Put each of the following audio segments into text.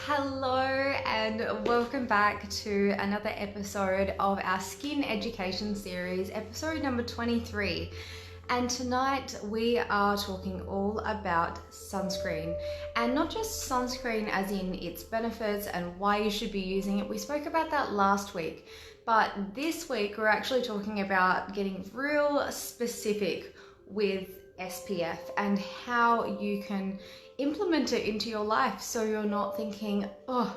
Hello and welcome back to another episode of our skin education series, episode number 23. And tonight we are talking all about sunscreen, and not just sunscreen as in its benefits and why you should be using it. We spoke about that last week, but this week we're actually talking about getting real specific with SPF and how you can implement it into your life so you're not thinking, oh,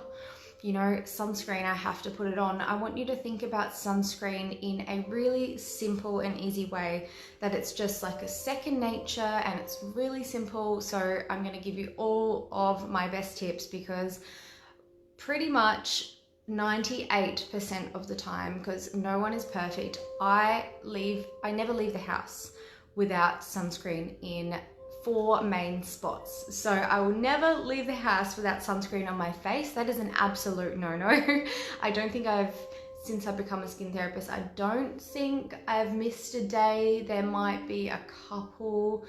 sunscreen, I have to put it on. I want you to think about sunscreen in a really simple and easy way, that it's just like a second nature and it's really simple. So I'm going to give you all of my best tips, because pretty much 98% of the time, because no one is perfect, I never leave the house without sunscreen in 4 main spots. So I will never leave the house without sunscreen on my face. That is an absolute no-no. I don't think since I've become a skin therapist, I don't think I've missed a day. There might be a couple,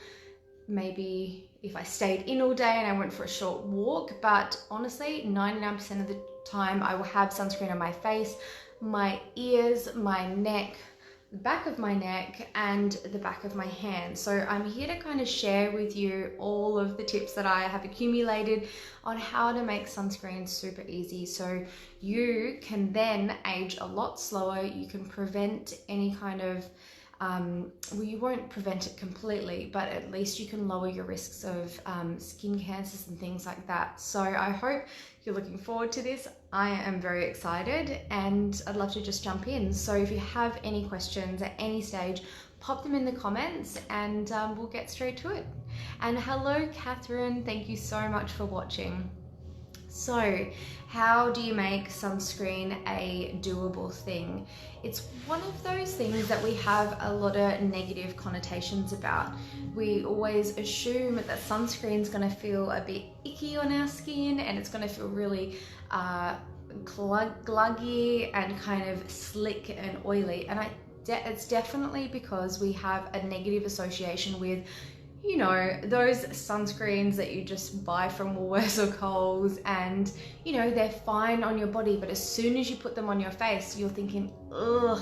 maybe if I stayed in all day and I went for a short walk, but honestly, 99% of the time I will have sunscreen on my face, my ears, my neck, the back of my neck and the back of my hand. So I'm here to kind of share with you all of the tips that I have accumulated on how to make sunscreen super easy, so you can then age a lot slower. You can prevent any kind of well, you won't prevent it completely, but at least you can lower your risks of skin cancers and things like that. So I hope you're looking forward to this. I am very excited and I'd love to just jump in. So if you have any questions at any stage, pop them in the comments and we'll get straight to it. And hello, Catherine. Thank you so much for watching. So how do you make sunscreen a doable thing? It's one of those things that we have a lot of negative connotations about. We always assume that sunscreen's going to feel a bit icky on our skin and it's going to feel really gluggy and kind of slick and oily. And it's definitely because we have a negative association with those sunscreens that you just buy from Woolworths or Coles, and they're fine on your body, but as soon as you put them on your face, you're thinking, ugh,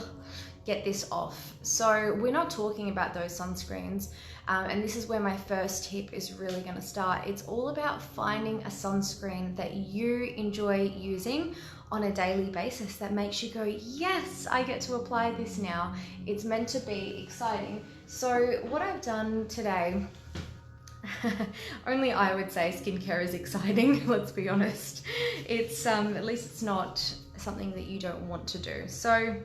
get this off. So we're not talking about those sunscreens, and this is where my first tip is really going to start. It's all about finding a sunscreen that you enjoy using on a daily basis, that makes you go, yes, I get to apply this now. It's meant to be exciting. So what I've done today, only I would say skincare is exciting, let's be honest. It's at least it's not something that you don't want to do. So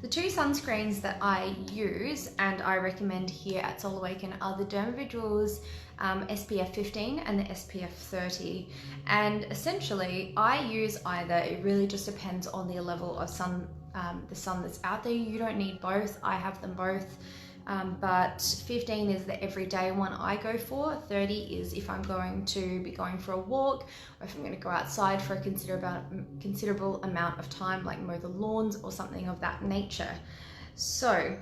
the 2 sunscreens that I use and I recommend here at Soul Awaken are the Dermavisuals SPF 15 and the SPF 30. And essentially I use either. It really just depends on the level of the sun that's out there. You don't need both. I have them both. But 15 is the everyday one I go for. 30 is if I'm going to be going for a walk, or if I'm going to go outside for a considerable amount of time, like mow the lawns or something of that nature. So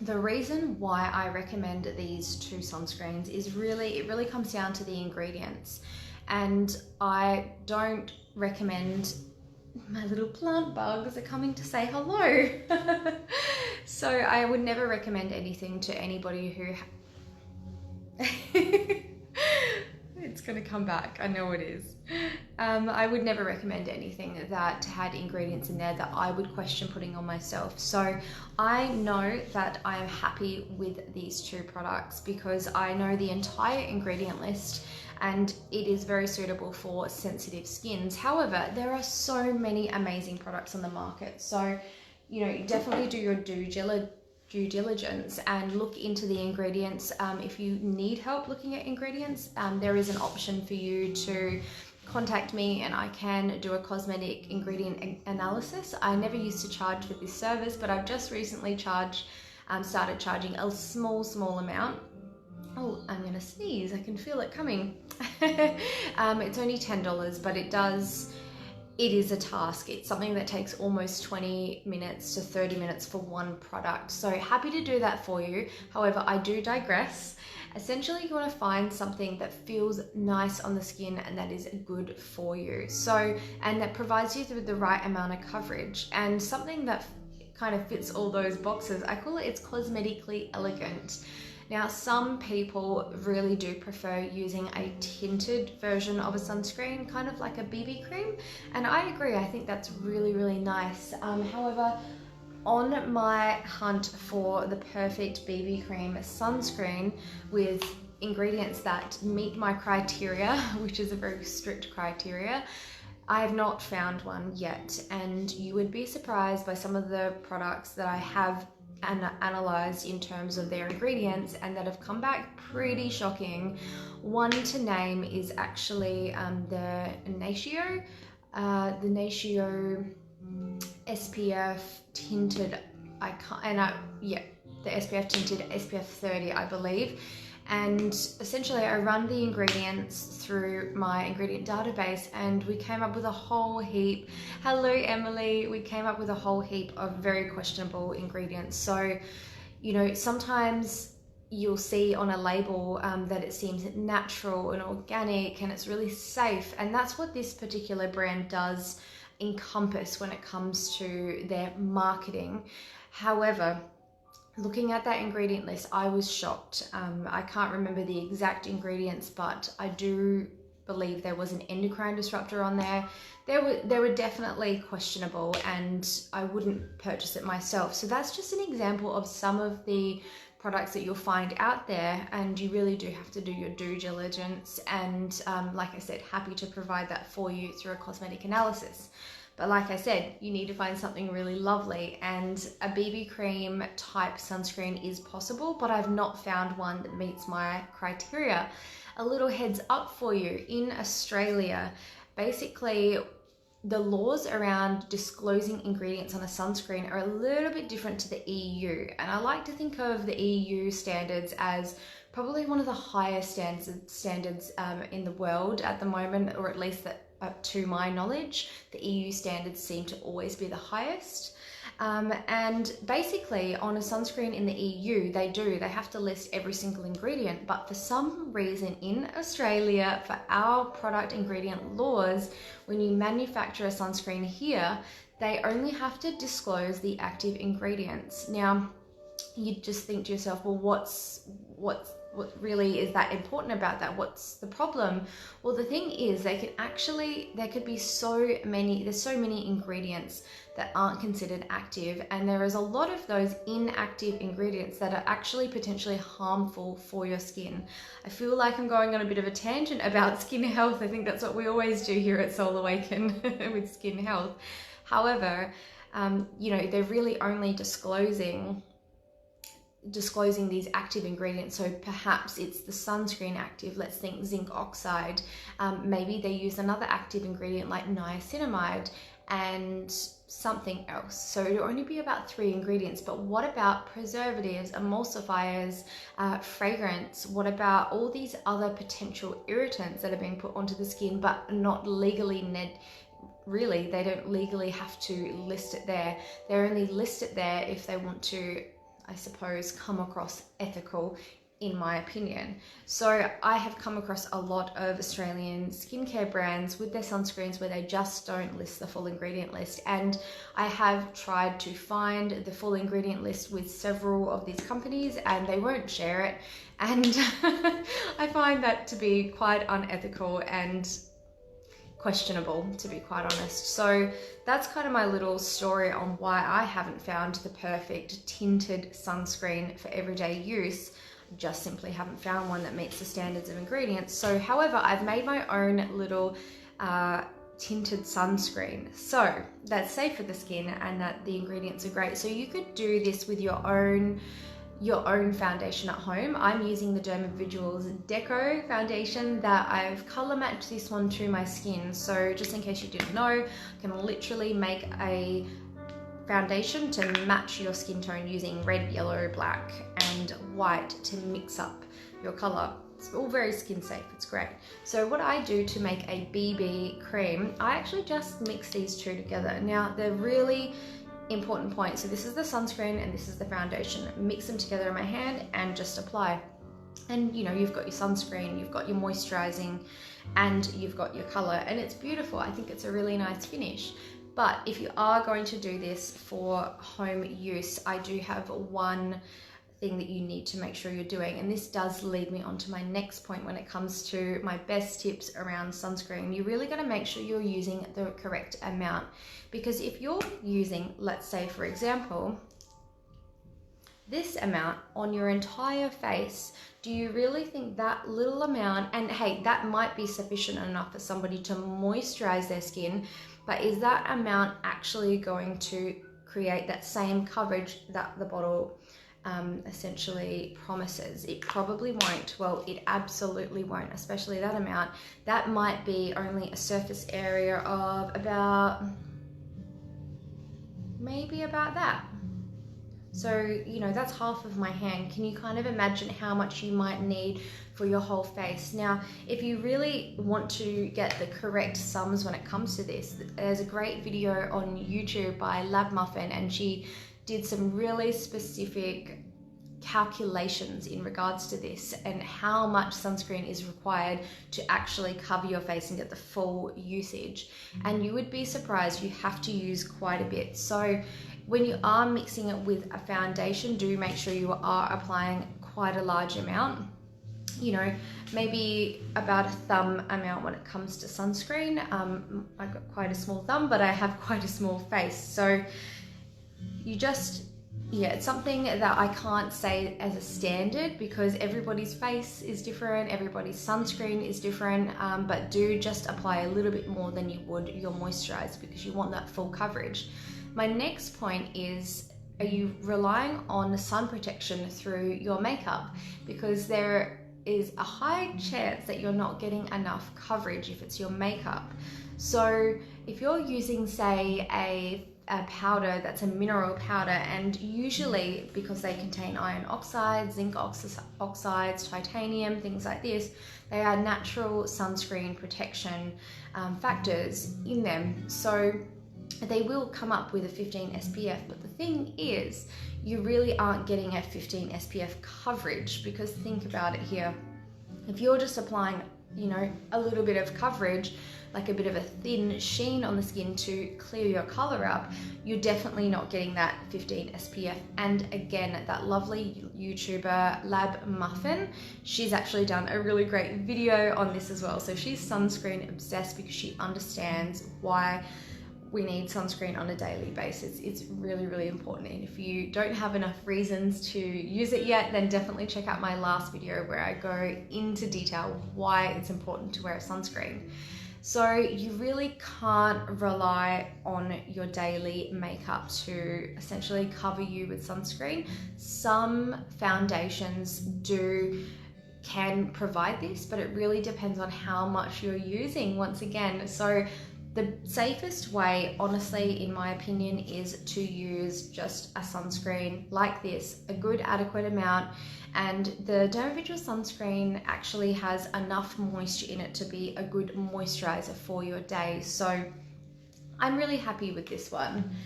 the reason why I recommend these 2 sunscreens is it really comes down to the ingredients. And I don't recommend, my little plant bugs are coming to say hello. So I would never recommend anything to anybody who it's gonna come back, I know it is. I would never recommend anything that had ingredients in there that I would question putting on myself. So I know that I am happy with these 2 products because I know the entire ingredient list and it is very suitable for sensitive skins. However, there are so many amazing products on the market. So, you definitely do your due diligence and look into the ingredients. If you need help looking at ingredients, there is an option for you to contact me and I can do a cosmetic ingredient analysis. I never used to charge for this service, but I've just recently started charging a small amount. Oh, I'm gonna sneeze, I can feel it coming. It's only $10, but it is a task. It's something that takes almost 20 minutes to 30 minutes for one product. So happy to do that for you. However, I do digress. Essentially, you want to find something that feels nice on the skin and that is good for you. So, and that provides you with the right amount of coverage, and something that kind of fits all those boxes. I call it's cosmetically elegant. Now, some people really do prefer using a tinted version of a sunscreen, kind of like a BB cream, and I agree. I think that's really, really nice. However, on my hunt for the perfect BB cream sunscreen with ingredients that meet my criteria, which is a very strict criteria, I have not found one yet, and you would be surprised by some of the products that I have analyzed in terms of their ingredients and that have come back pretty shocking. One to name is actually the Natio SPF tinted, the SPF tinted SPF 30, I believe. And essentially I run the ingredients through my ingredient database, and we came up with a whole heap. Hello, Emily. We came up with a whole heap of very questionable ingredients. So, you know, sometimes you'll see on a label that it seems natural and organic and it's really safe. And that's what this particular brand does encompass when it comes to their marketing. However, looking at that ingredient list, I was shocked. I can't remember the exact ingredients, but I do believe there was an endocrine disruptor on there. They were definitely questionable, and I wouldn't purchase it myself. So that's just an example of some of the products that you'll find out there, and you really do have to do your due diligence. And like I said, happy to provide that for you through a cosmetic analysis. But like I said, you need to find something really lovely, and a BB cream type sunscreen is possible, but I've not found one that meets my criteria. A little heads up for you, in Australia, basically the laws around disclosing ingredients on a sunscreen are a little bit different to the EU. And I like to think of the EU standards as probably one of the highest standards in the world at the moment, or at least that to my knowledge, the EU standards seem to always be the highest. And basically on a sunscreen in the EU, they have to list every single ingredient, but for some reason in Australia, for our product ingredient laws, when you manufacture a sunscreen here, they only have to disclose the active ingredients. Now, you just think to yourself, well, what really is that important about that? What's the problem? Well, the thing is, there could be so many ingredients that aren't considered active, and there is a lot of those inactive ingredients that are actually potentially harmful for your skin. I feel like I'm going on a bit of a tangent about skin health. I think that's what we always do here at Soul Awaken with skin health. However, you know, they're really only disclosing these active ingredients. So perhaps it's the sunscreen active, let's think zinc oxide. Maybe they use another active ingredient like niacinamide and something else. So it'll only be about 3 ingredients. But what about preservatives, emulsifiers, fragrance? What about all these other potential irritants that are being put onto the skin but not legally really, they don't legally have to list it there. They only list it there if they want to, I suppose, come across ethical, in my opinion. So I have come across a lot of Australian skincare brands with their sunscreens where they just don't list the full ingredient list. And I have tried to find the full ingredient list with several of these companies and they won't share it. And I find that to be quite unethical and questionable, to be quite honest. So that's kind of my little story on why I haven't found the perfect tinted sunscreen for everyday use. Just simply haven't found one that meets the standards of ingredients. So however, I've made my own little tinted sunscreen, so that's safe for the skin and that the ingredients are great. So you could do this with your own foundation at home. I'm using the Dermavisuals Deco foundation that I've color matched this one to my skin. So just in case you didn't know, I can literally make a foundation to match your skin tone using red, yellow, black and white to mix up your color. It's all very skin safe, it's great. So what I do to make a BB cream, I actually just mix these two together. Now they're really important point. So this is the sunscreen and this is the foundation. Mix them together in my hand and just apply. And you know, you've got your sunscreen, you've got your moisturizing, and you've got your color, and it's beautiful. I think it's a really nice finish. But if you are going to do this for home use, I do have one thing that you need to make sure you're doing, and this does lead me on to my next point when it comes to my best tips around sunscreen. You really got to make sure you're using the correct amount, because if you're using, let's say for example, this amount on your entire face, do you really think that little amount, and hey, that might be sufficient enough for somebody to moisturize their skin, but is that amount actually going to create that same coverage that the bottle essentially promises? It probably won't. Well, it absolutely won't, especially that amount. That might be only a surface area of about, maybe about that. So, you know, that's half of my hand. Can you kind of imagine how much you might need for your whole face? Now, if you really want to get the correct sums when it comes to this, there's a great video on YouTube by Lab Muffin, and she did some really specific calculations in regards to this and how much sunscreen is required to actually cover your face and get the full usage. And you would be surprised, you have to use quite a bit. So when you are mixing it with a foundation, do make sure you are applying quite a large amount. You know, maybe about a thumb amount when it comes to sunscreen. I've got quite a small thumb, but I have quite a small face. So you just, yeah, it's something that I can't say as a standard because everybody's face is different, everybody's sunscreen is different, but do just apply a little bit more than you would your moisturizer because you want that full coverage. My next point is, are you relying on sun protection through your makeup? Because there is a high chance that you're not getting enough coverage if it's your makeup. So if you're using, say, a powder that's a mineral powder, and usually because they contain iron oxide, zinc oxides, titanium, things like this, they are natural sunscreen protection factors in them. So they will come up with a 15 SPF, but the thing is, you really aren't getting a 15 SPF coverage, because think about it here. If you're just applying, you know, a little bit of coverage, like a bit of a thin sheen on the skin to clear your color up, you're definitely not getting that 15 SPF. And again, that lovely YouTuber Lab Muffin, she's actually done a really great video on this as well. So she's sunscreen obsessed because she understands why we need sunscreen on a daily basis. It's really, really important. And if you don't have enough reasons to use it yet, then definitely check out my last video where I go into detail why it's important to wear a sunscreen. So you really can't rely on your daily makeup to essentially cover you with sunscreen. Some foundations can provide this, but it really depends on how much you're using once again. So the safest way, honestly, in my opinion, is to use just a sunscreen like this, a good adequate amount. And the Dermavisual sunscreen actually has enough moisture in it to be a good moisturizer for your day. So I'm really happy with this one.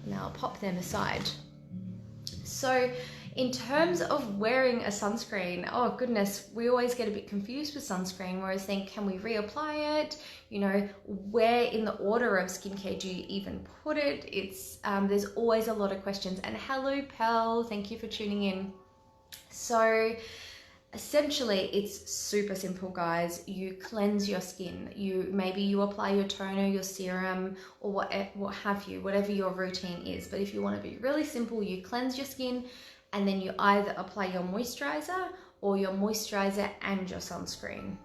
Now I'll pop them aside. So in terms of wearing a sunscreen, oh goodness, we always get a bit confused with sunscreen. We always think, can we reapply it? You know, where in the order of skincare do you even put it? It's there's always a lot of questions. And hello, Pearl, thank you for tuning in. So essentially it's super simple, guys. You cleanse your skin. Maybe you apply your toner, your serum, or what have you, whatever your routine is. But if you want to be really simple, you cleanse your skin, and then you either apply your moisturizer or your moisturizer and your sunscreen.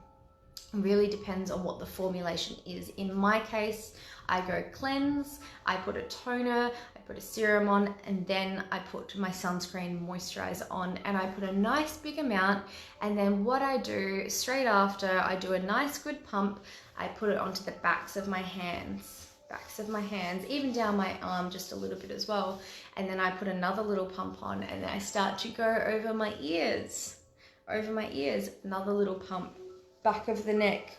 It really depends on what the formulation is. In my case, I go cleanse, I put a toner, I put a serum on, and then I put my sunscreen moisturizer on, and I put a nice big amount. And then what I do straight after, I do a nice good pump. I put it onto the backs of my hands, even down my arm just a little bit as well. And then I put another little pump on, and then I start to go over my ears, another little pump, back of the neck,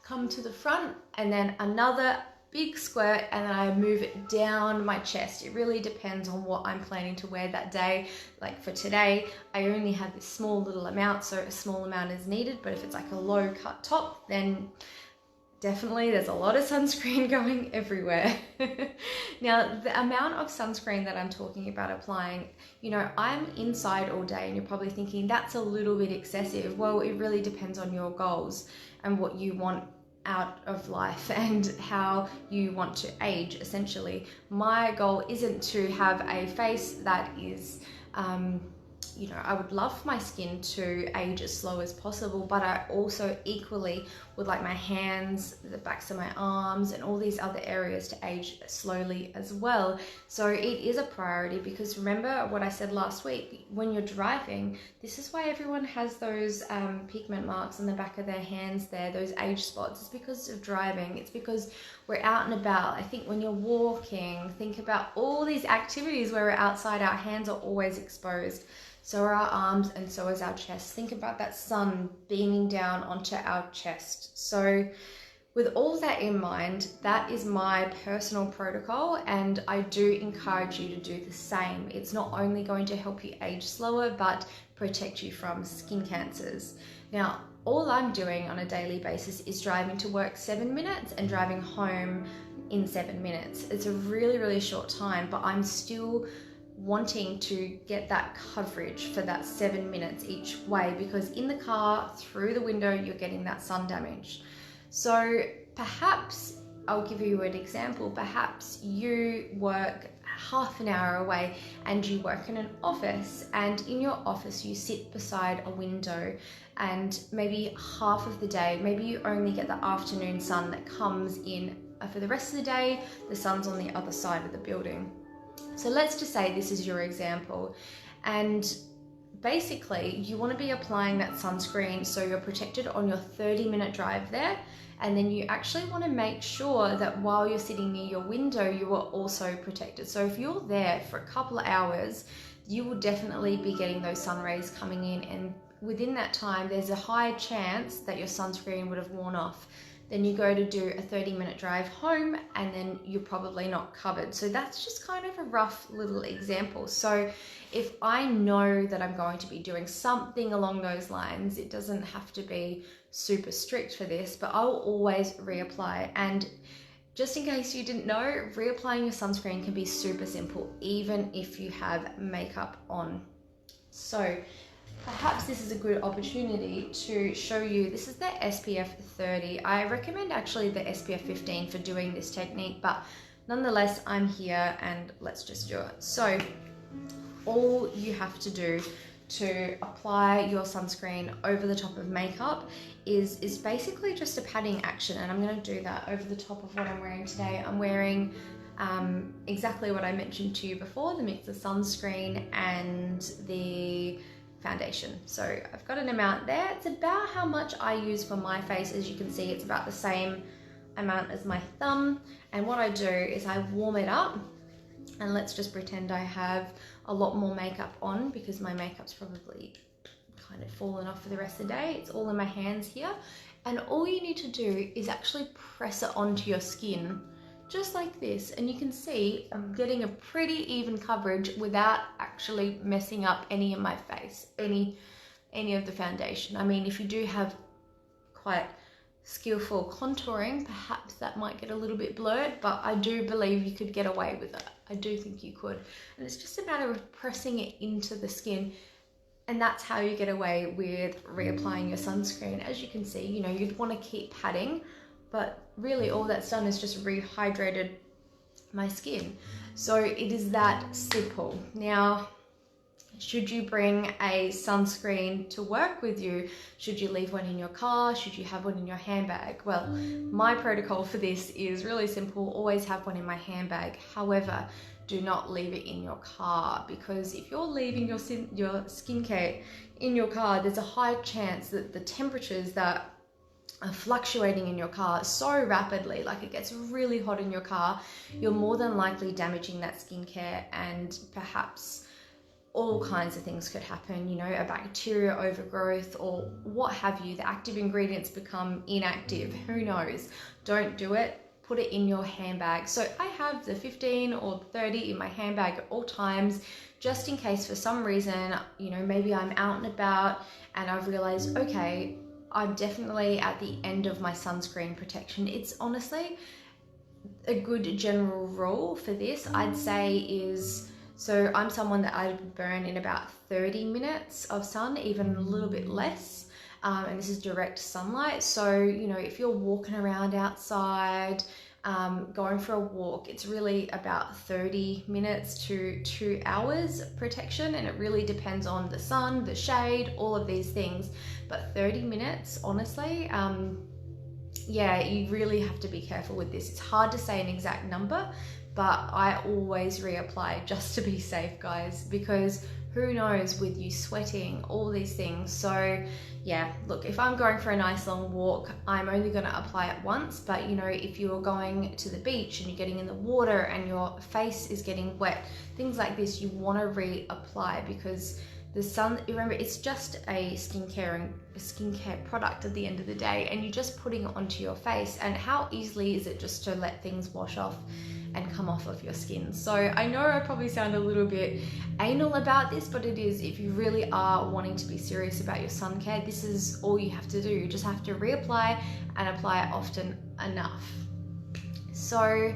come to the front, and then another big squirt and then I move it down my chest. It really depends on what I'm planning to wear that day. Like for today, I only have this small little amount, so a small amount is needed, but if it's like a low cut top, then definitely there's a lot of sunscreen going everywhere. Now, the amount of sunscreen that I'm talking about applying, you know, I'm inside all day and you're probably thinking that's a little bit excessive. Well, it really depends on your goals and what you want out of life and how you want to age, essentially. My goal isn't to have a face that is you know, I would love my skin to age as slow as possible, but I also equally would like my hands, the backs of my arms, and all these other areas to age slowly as well. So it is a priority, because remember what I said last week, when you're driving, this is why everyone has those pigment marks on the back of their hands there, those age spots. It's because of driving. It's because we're out and about. I think when you're walking, think about all these activities where we're outside, our hands are always exposed. So are our arms, and so is our chest. Think about that sun beaming down onto our chest. So with all that in mind, that is my personal protocol, and I do encourage you to do the same. It's not only going to help you age slower, but protect you from skin cancers. Now, all I'm doing on a daily basis is driving to work 7 minutes and driving home in 7 minutes. It's a really, really short time, but I'm still wanting to get that coverage for that 7 minutes each way, because in the car, through the window, you're getting that sun damage. So perhaps, I'll give you an example, perhaps you work half an hour away and you work in an office, and in your office you sit beside a window, and maybe half of the day, maybe you only get the afternoon sun that comes in. For the rest of the day, the sun's on the other side of the building. So let's just say this is your example, and basically you want to be applying that sunscreen so you're protected on your 30-minute drive there, and then you actually want to make sure that while you're sitting near your window, you are also protected. So if you're there for a couple of hours, you will definitely be getting those sun rays coming in, and within that time, there's a high chance that your sunscreen would have worn off. Then you go to do a 30-minute drive home, and then you're probably not covered. So that's just kind of a rough little example. So if I know that I'm going to be doing something along those lines, it doesn't have to be super strict for this, but I'll always reapply. And just in case you didn't know, reapplying your sunscreen can be super simple, even if you have makeup on. So perhaps this is a good opportunity to show you, this is the SPF 30. I recommend actually the SPF 15 for doing this technique, but nonetheless, I'm here and let's just do it. So all you have to do to apply your sunscreen over the top of makeup is basically just a patting action, and I'm going to do that over the top of what I'm wearing today. I'm wearing exactly what I mentioned to you before, the mix of sunscreen and the foundation. So I've got an amount there. It's about how much I use for my face. As you can see, it's about the same amount as my thumb. And what I do is I warm it up, and let's just pretend I have a lot more makeup on, because my makeup's probably kind of fallen off for the rest of the day. It's all in my hands here. And all you need to do is actually press it onto your skin, just like this, and you can see I'm getting a pretty even coverage without actually messing up any of my face, any of the foundation. I mean, if you do have quite skillful contouring, perhaps that might get a little bit blurred, but I do believe you could get away with it. I do think you could. And it's just a matter of pressing it into the skin, and that's how you get away with reapplying your sunscreen. As you can see, you know, you'd want to keep patting, but really all that's done is just rehydrated my skin. So it is that simple. Now, should you bring a sunscreen to work with you? Should you leave one in your car? Should you have one in your handbag? Well, my protocol for this is really simple. Always have one in my handbag. However, do not leave it in your car, because if you're leaving your skincare in your car, there's a high chance that the temperatures that are fluctuating in your car so rapidly, like it gets really hot in your car, you're more than likely damaging that skincare, and perhaps all kinds of things could happen, you know, a bacteria overgrowth or what have you. The active ingredients become inactive, who knows. Don't do it. put it in your handbag. So I have the 15 or 30 in my handbag at all times, just in case for some reason, maybe I'm out and about and I've realized, okay, I'm definitely at the end of my sunscreen protection. It's honestly a good general rule for this, I'd say, is, so I'm someone that I burn in about 30 minutes of sun, even a little bit less. And this is direct sunlight. So, if you're walking around outside, going for a walk, it's really about 30 minutes to 2 hours protection. And it really depends on the sun, the shade, all of these things. But 30 minutes, honestly, yeah, you really have to be careful with this. It's hard to say an exact number, but I always reapply just to be safe, guys, because who knows with you sweating, all these things. So yeah, look, if I'm going for a nice long walk, I'm only going to apply it once. But if you're going to the beach and you're getting in the water and your face is getting wet, things like this, you want to reapply, because the sun, remember, it's just a skincare product at the end of the day, and you're just putting it onto your face. And how easily is it just to let things wash off and come off of your skin? So I know I probably sound a little bit anal about this, but it is. If you really are wanting to be serious about your sun care, this is all you have to do. You just have to reapply and apply it often enough. So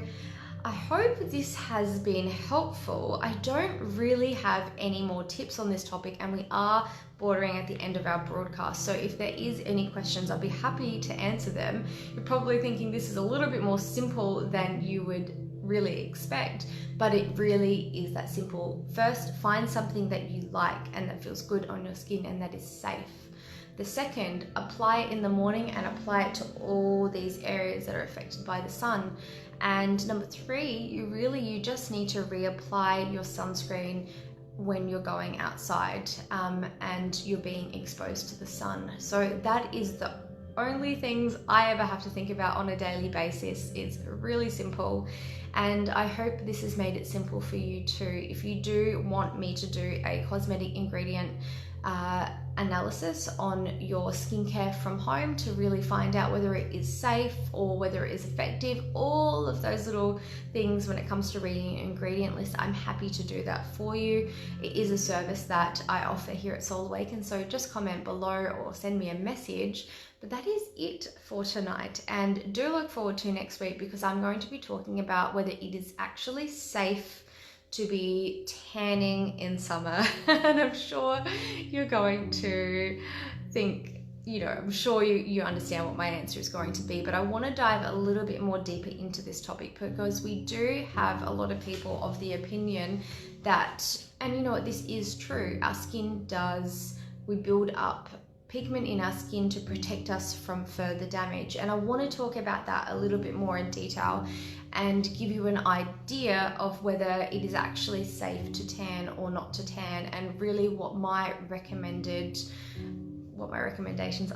I hope this has been helpful. I don't really have any more tips on this topic, and we are bordering at the end of our broadcast. So if there is any questions, I'll be happy to answer them. You're probably thinking this is a little bit more simple than you would really expect, but it really is that simple. First, find something that you like and that feels good on your skin and that is safe. The second, apply it in the morning and apply it to all these areas that are affected by the sun. And number three, you just need to reapply your sunscreen when you're going outside and you're being exposed to the sun. So that is the only things I ever have to think about on a daily basis. It's really simple, and I hope this has made it simple for you too. If you do want me to do a cosmetic ingredient analysis on your skincare from home to really find out whether it is safe or whether it is effective, all of those little things when it comes to reading an ingredient list, I'm happy to do that for you. It is a service that I offer here at Soul Awaken, so just comment below or send me a message. But that is it for tonight, and do look forward to next week, because I'm going to be talking about whether it is actually safe to be tanning in summer. And I'm sure you're going to think, I'm sure you understand what my answer is going to be, but I want to dive a little bit more deeper into this topic, because we do have a lot of people of the opinion that, and you know what, this is true, our skin we build up pigment in our skin to protect us from further damage. And I want to talk about that a little bit more in detail and give you an idea of whether it is actually safe to tan or not to tan, and really what my recommendations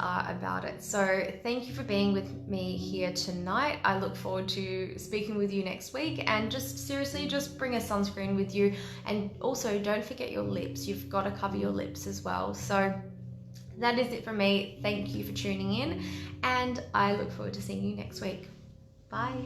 are about it. So thank you for being with me here tonight. I look forward to speaking with you next week, and just bring a sunscreen with you, and also don't forget your lips. You've got to cover your lips as well. So that is it from me. Thank you for tuning in, and I look forward to seeing you next week. Bye.